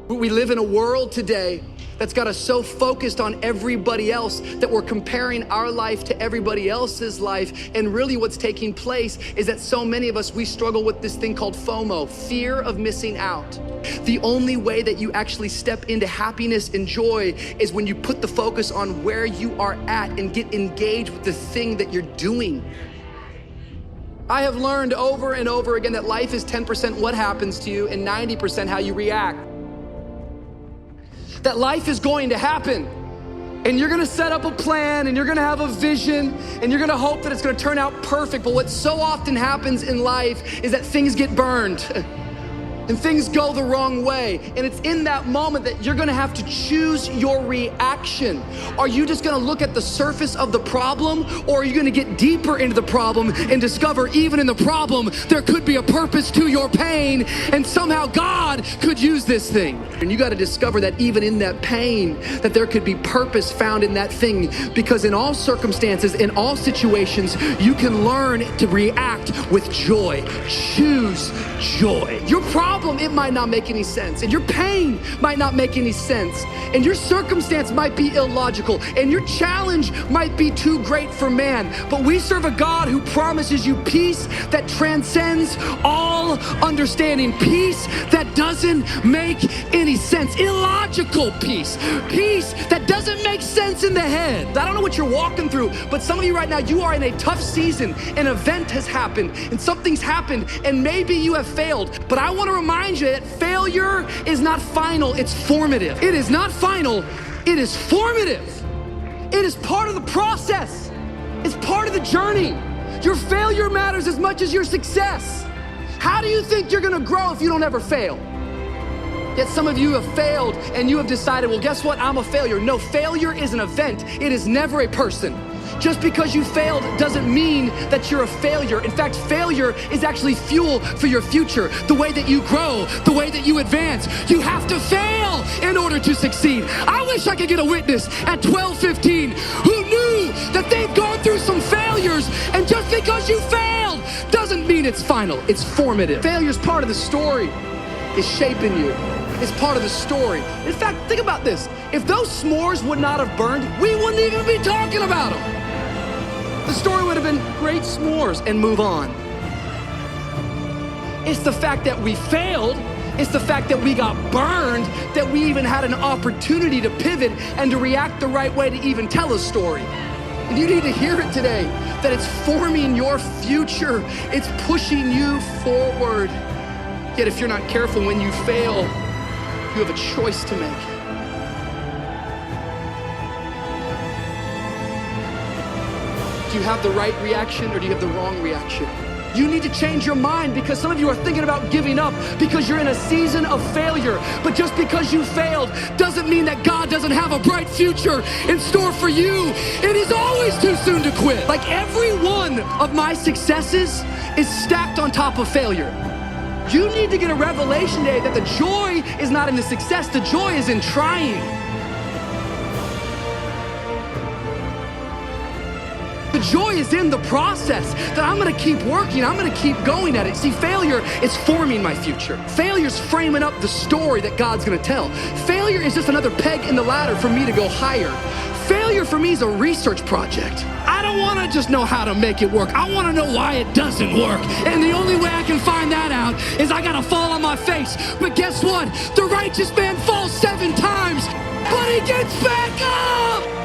We live in a world today that's got us so focused on everybody else that we're comparing our life to everybody else's life. And really what's taking place is that so many of us, we struggle with this thing called FOMO, fear of missing out. The only way that you actually step into happiness and joy is when you put the focus on where you are at and get engaged with the thing that you're doing. I have learned over and over again that life is 10% what happens to you and 90% how you react. That life is going to happen, and you're gonna set up a plan, and you're gonna have a vision, and you're gonna hope that it's gonna turn out perfect. But what so often happens in life is that things get burned and things go the wrong way. And it's in that moment that you're gonna have to choose your reaction. Are you just gonna look at the surface of the problem, or are you gonna get deeper into the problem and discover even in the problem, there could be a purpose to your pain, and somehow God could use this thing. And you gotta discover that even in that pain, that there could be purpose found in that thing, because in all circumstances, in all situations, you can learn to react with joy. Choose joy. Your problem, it might not make any sense, and your pain might not make any sense, and your circumstance might be illogical, and your challenge might be too great for man, but we serve a God who promises you peace that transcends all understanding, peace that doesn't make any sense, illogical peace, peace that doesn't make sense in the head. I don't know what you're walking through, but some of you right now, you are in a tough season. An event has happened, and something's happened, and maybe you have failed, but I want to remind you that failure is not final, it's formative. It is not final, it is formative. It is part of the process. It's part of the journey. Your failure matters as much as your success. How do you think you're gonna grow if you don't ever fail? Yet some of you have failed and you have decided, well, guess what? I'm a failure. No, failure is an event. It is never a person. Just because you failed doesn't mean that you're a failure. In fact, failure is actually fuel for your future. The way that you grow, the way that you advance, you have to fail in order to succeed. I wish I could get a witness at 12:15 who knew that they've gone through some failures, and just because you failed doesn't mean it's final, it's formative. Failure's part of the story. It's shaping you. It's part of the story. In fact, think about this. If those s'mores would not have burned, we wouldn't even be talking about them. The story would have been great s'mores and move on. It's the fact that we failed, it's the fact that we got burned, that we even had an opportunity to pivot and to react the right way to even tell a story. And you need to hear it today, that it's forming your future. It's pushing you forward. Yet if you're not careful, when you fail, you have a choice to make. Do you have the right reaction or do you have the wrong reaction? You need to change your mind, because some of you are thinking about giving up because you're in a season of failure. But just because you failed doesn't mean that God doesn't have a bright future in store for you. It is always too soon to quit. Like every one of my successes is stacked on top of failure. You need to get a revelation today that the joy is not in the success, the joy is in trying. The joy is in the process, that I'm gonna keep working, I'm gonna keep going at it. See, failure is forming my future. Failure's framing up the story that God's gonna tell. Failure is just another peg in the ladder for me to go higher. Failure for me is a research project. I don't wanna just know how to make it work. I wanna know why it doesn't work. And the only way I can find that out is I gotta fall on my face. But guess what? The righteous man falls 7 times, but he gets back up.